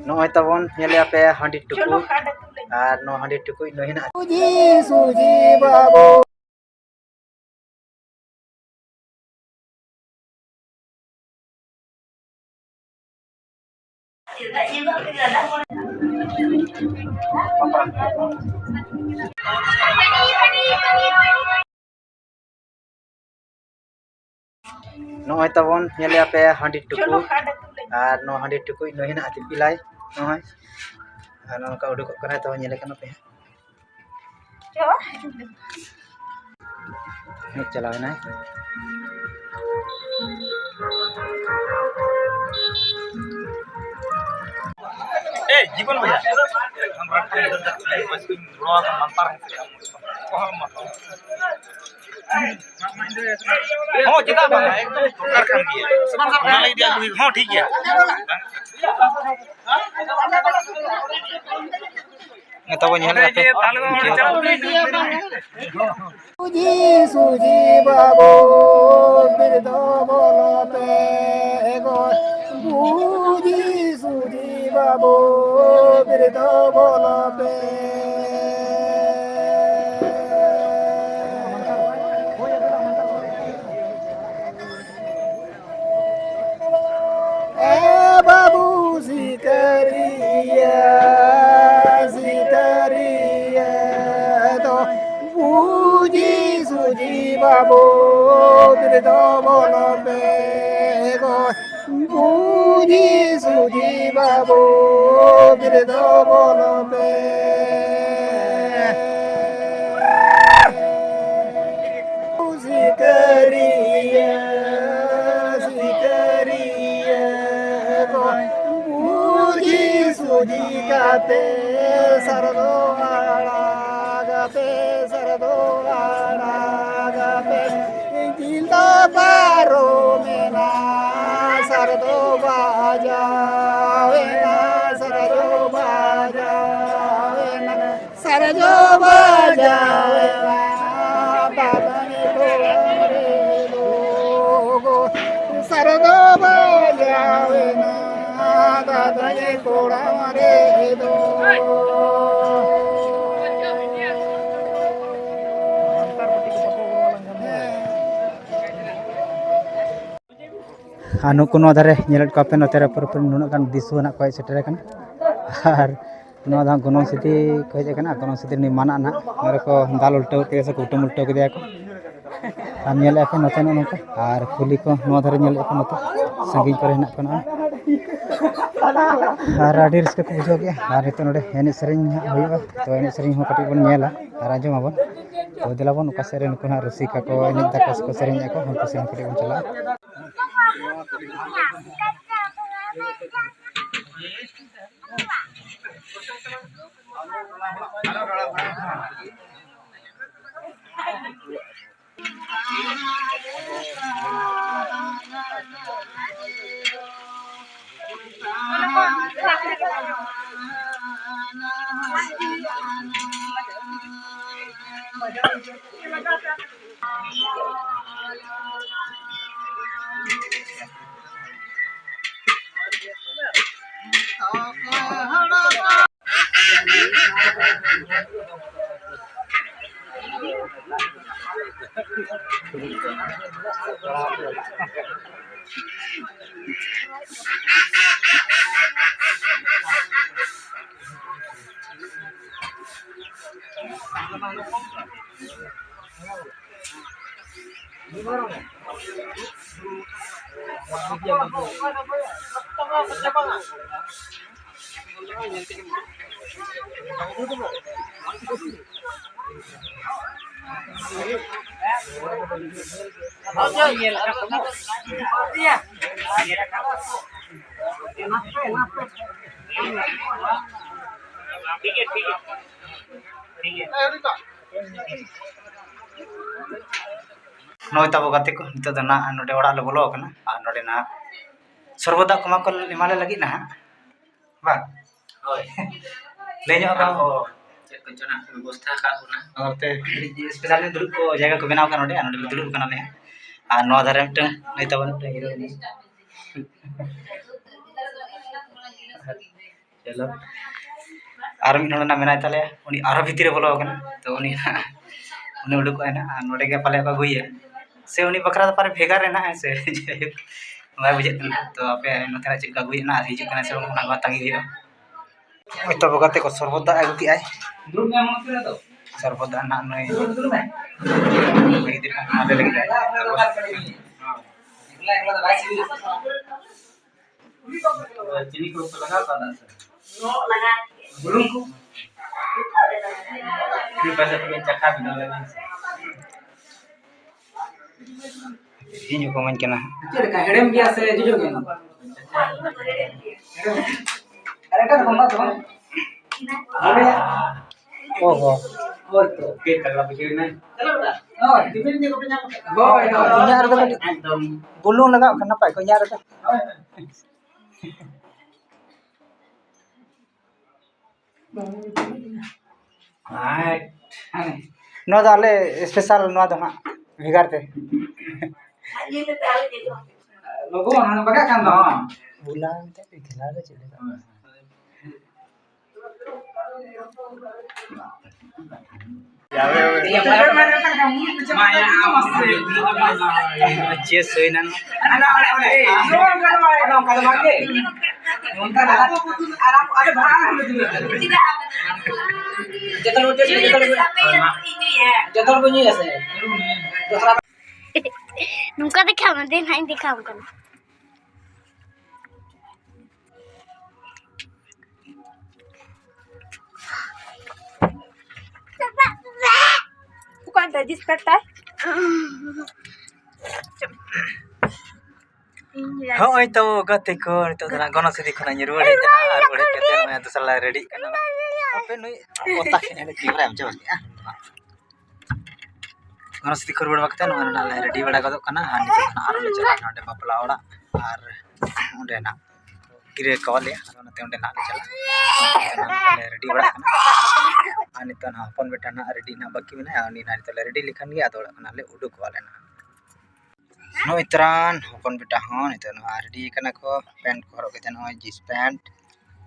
नॉय तबन नेले पे हांडी टुकु और नो हांडी टुकु नो हिना सुजी बाबू नॉय तबन नेले पे हांडी टुकु और नो हांडी टुकु नो हिना तिपिलाई नॉय और नोका उडुक कना तो नेले कना पे चलाओ ना ए जीवन भैया हम रखते हैं बस कोई रोआ का मंतर है कहां मत हो चिता बना एकदम प्रकार काम किया समान सब बना दिया हां ठीक है तब नेले पे सुजी सुजी बाबू बिरदो बोलते गो सुजी सुजी बाबू बिरदो बोलते ए बाबू सिकरिया सुजी बाबू बिरदो बोलते गो सुजी बाबू बिरदो बोलते सिकरिया गो सुजी गाते सरदो जिंदा बारो मेना सरदो बाजावे ना सरदो बाजावे ना सरदो बाजावे ना बाबने तोरे लोगो सरदो बाजावे ना बाबने तोरे दो नुकु धारे पे नोते पुरपुर नुनागान दिशु ना को सेटर और गनंग सिटी को हज गनंग सिटी माना ना को दाल उल्टाव के कुटुम उल्टाव के पे नोते नौका और कुली को धारे पे नोते संगी पर हेना और अड़ी रस्क को बुझे गया और नित नोडे एने सेरें तो एने सेरें कटी बन और आजमाबन तो दिलाबन ओका सेरे नुकु ना रसिका को एने दाकास को सेरें को हर को सेरें कटी बन चला नय तब गाते को नित ना नोडे ओड़ा ले बोलो और नोडे ना सर्वदा कमा को इमाले लगी ना बा होय ले नो का चेक को जना व्यवस्था का होना और ते स्पेशल दुरुप को जगह को बनाव का नोडे नोडे दुरुप कना ले और नो धारे मट नय तब हीरो चलो और मिन होना मेना ताले उनी आरो भितरे बोलो कना तो उनी उनी उडुक आना नोडे के पाले को गुइया से उनी बकरा पारे भेगा रेना है से मैं बुझे तो आपे नोथरा चिका गुइना हिजु कना से उना को तांगी हियो ओय तो बगते को सरबदा आगु की आय दूर में मत करे तो सरबदा ना नय दूर में वही दिन आले लग जाए हां एकला एकला तो भाई चीनी को ऊपर लगा पाना नो लगा बुलुंग को ये पैसे तो चक्का भी डाल लेना ini ko man kana cere ka hedem gya se jujo ge are ka ko ma to oh to ke kala biji na chalo beta oh timin je ko penya boy nyar do ekdom gulung laga kana pai ko nyar do ai no dale special no do ha vigarte लोगो ना बगा काम दो बुलान ते खिला दे चले अच्छे सोइना ना nunca dejaban de nadie dejaban kan bukan tadi sekarang होय तो गते को तो तना गनो से दिखना रुवाड़े तना रुवाड़े केते मैं तो सला रेडी कना अपे नुई ओता के किबरा हम जब गनो से दिख रुवाड़ वक्त ना ना रेडी बड़ा गदो कना हानि से कना आरो ले चला नोडे बापला ओड़ा आर ओंडे ना गिरे कॉल या नते ओंडे ना ले चला रेडी बड़ा कना हानि तो ना अपन बेटा ना रेडी ना बाकी में ना हानि ना तो रेडी लिखन गया तो कना ले उडुक वाले ना नो इतरान अपन बेटा हन इतो नो रेडी कना को पैंट को हरो के नो जींस पैंट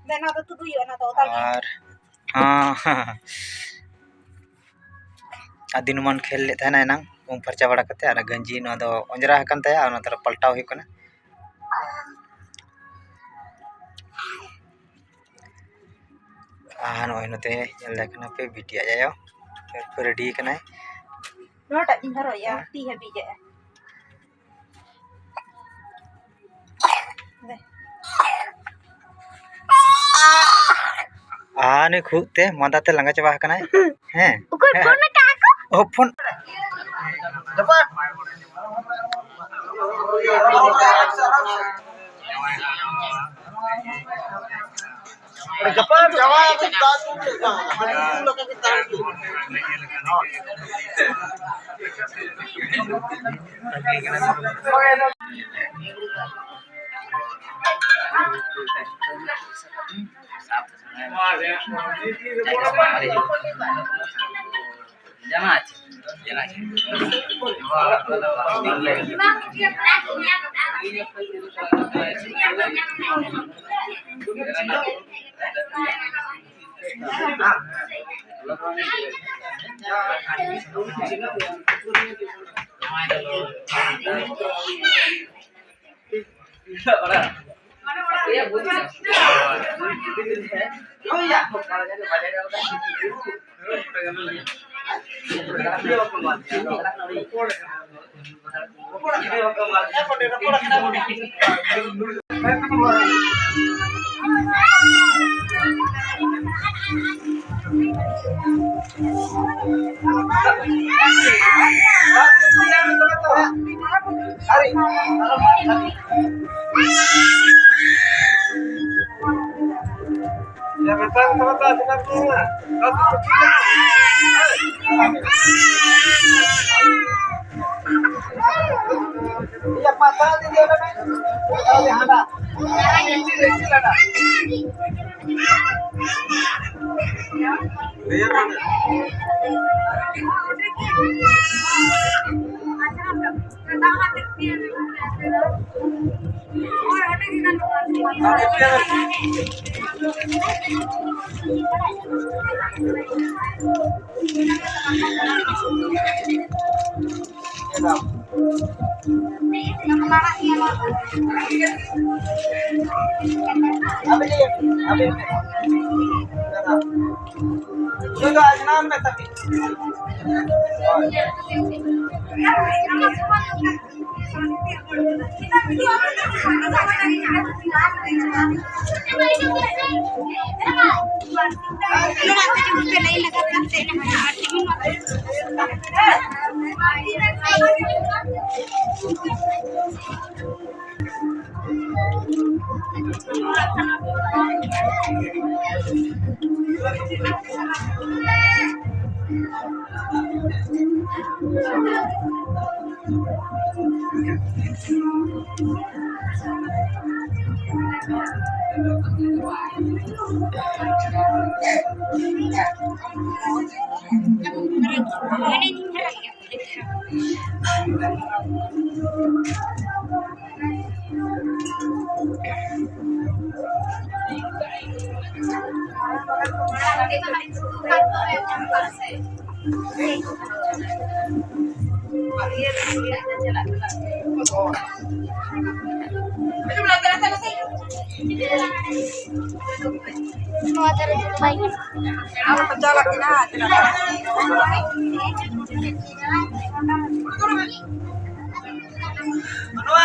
देना तो तू यो ना तो और हां आदिनुमान खेल ले था ना नंग उम फरचा बड़ा कते आर गंजी नो दो अंजरा हकन तया और नतर पलटाव ही कना नो नते जल देखना पे बिटिया जायो फिर रेडी कना नोटा इन हरो या ती है बीजे आने खुते मदाते लंगा चबा कना हैं ओ phone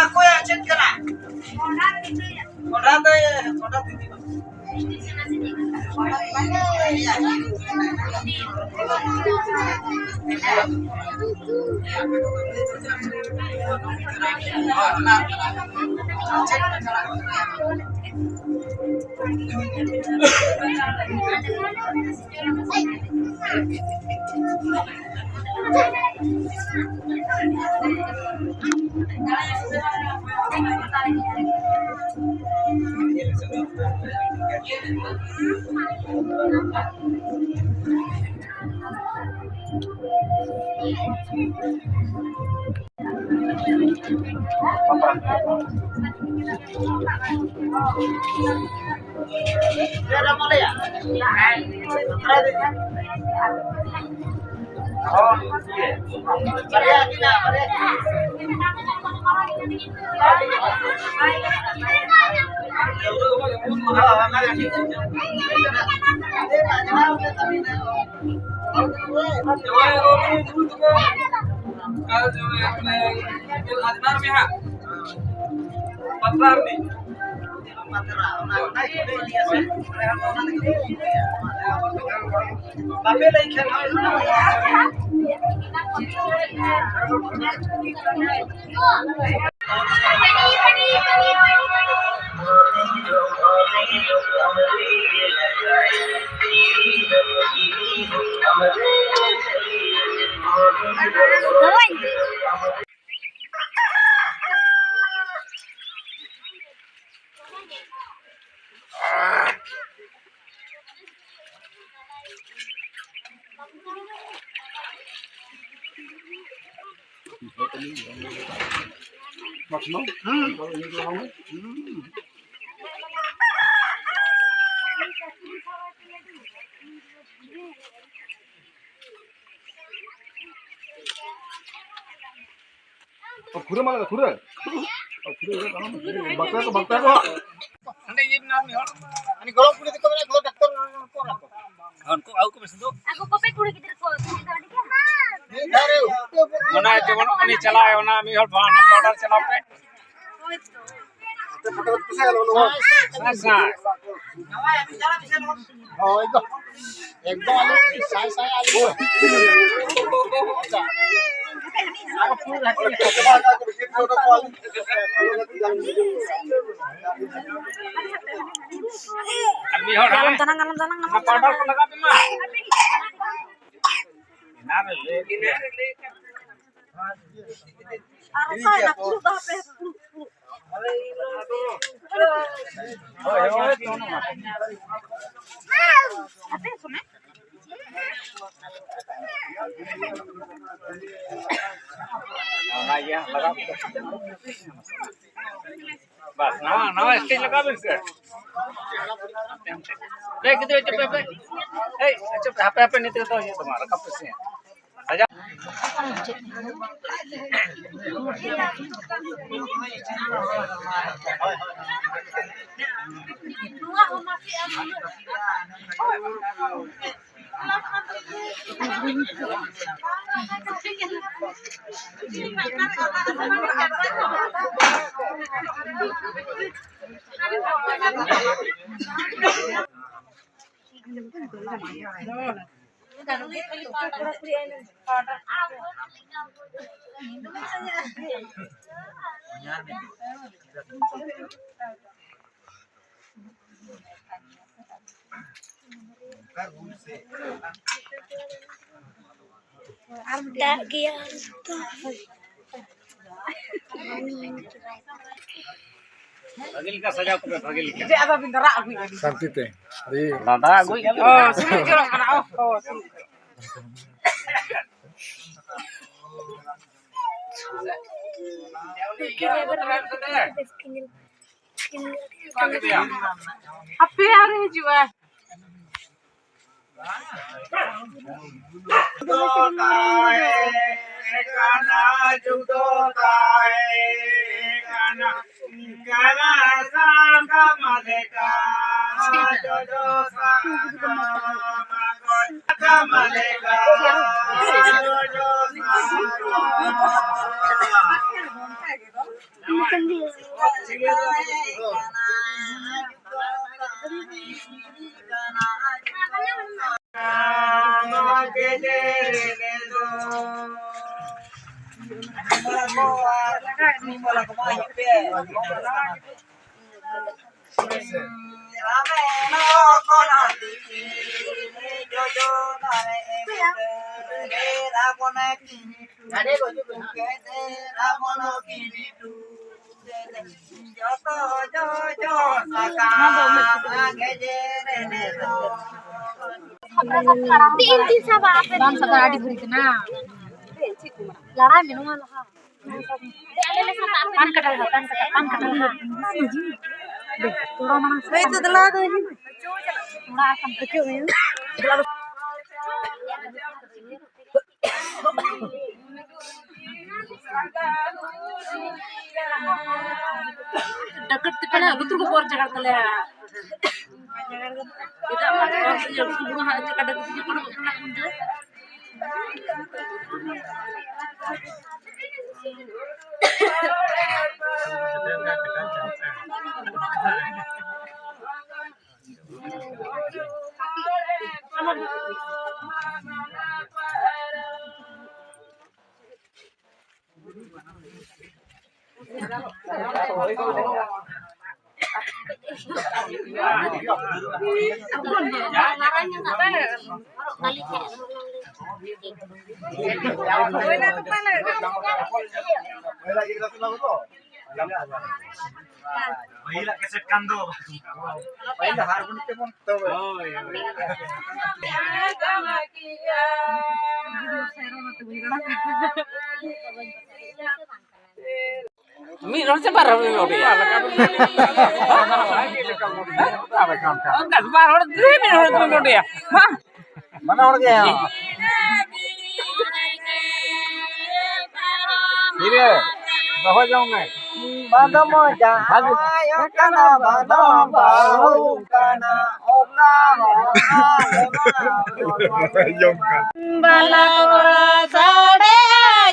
aku yang chat kena. Koda tuh ya, koda titi. Kurang mana kurang? Bakar ko. Ani golok puli dito na golok doktor ko. Aku mesendo. Aku kopi kudu kita ko. Mana jeवन ini चलाए होना मी हर भान powder चला पे Te foto pisa lo lo. सा Oh, एकदम आलू साई साई आलू. Ako puli na ko. Foto ko आलू. मी हर Tenang पाउडर को लगा पे मा ना ले बस नवा नवा स्टेज लगा बिल से ले कितने चुप पे ए चुप पे पे नहीं तो ये तुम्हारा कब से सजा दा गया भगिल का सजा को भगिल का Jadi apa bintara aku ini? Sakti teh. Di दादा gue Oh, sini jorok kana oh. Sini. Apa hari juga? तीन सब आप Bang sekarang di beri kena. Lara minum lah. Pan kadal pan kadal. Thora mana? Itu adalah tu ini. Thora akan kecil ya. Dekat tu kan, lu tu kau buat jaga kali ya. Kita masih yang sebelum aja kadang kita pun nak kunjung. Mahila keset kando. Mahila harun temon to. Mi no se para mi lo dia. Enggak para orang 3 minit lo dia. Mana orang dia? Ini bawa jauh mai. Bada moja ayo kana bada bau kana oka Balakora sade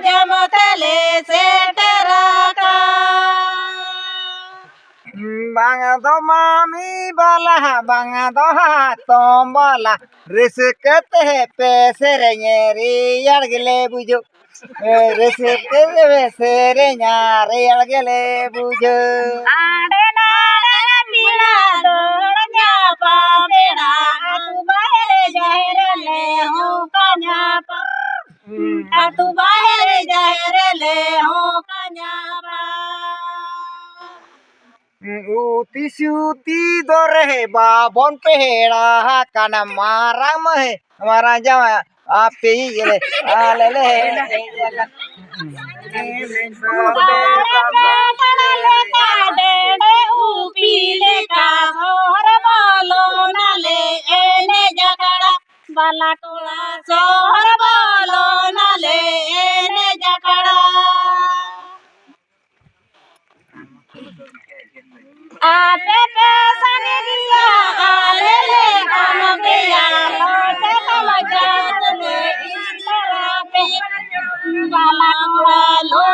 jamotale seteraka. banga do mami bala banga do tombala riskate pe serenyeri yargile bujo riskate serenyari yargile bujo Ade nade pila dornya pamena atu bahare jahre le ho kanyapa. Atu bahare jahre le ho kanyapa. uti suti dore babon pehera kana marang mah jawa api ale ale बाला टोला सोहर बोलो नाले ने जकड़ा आपे पे सने दिया आले ले हम गया लोटे कम जात ले इतरा पे बाला टोला लो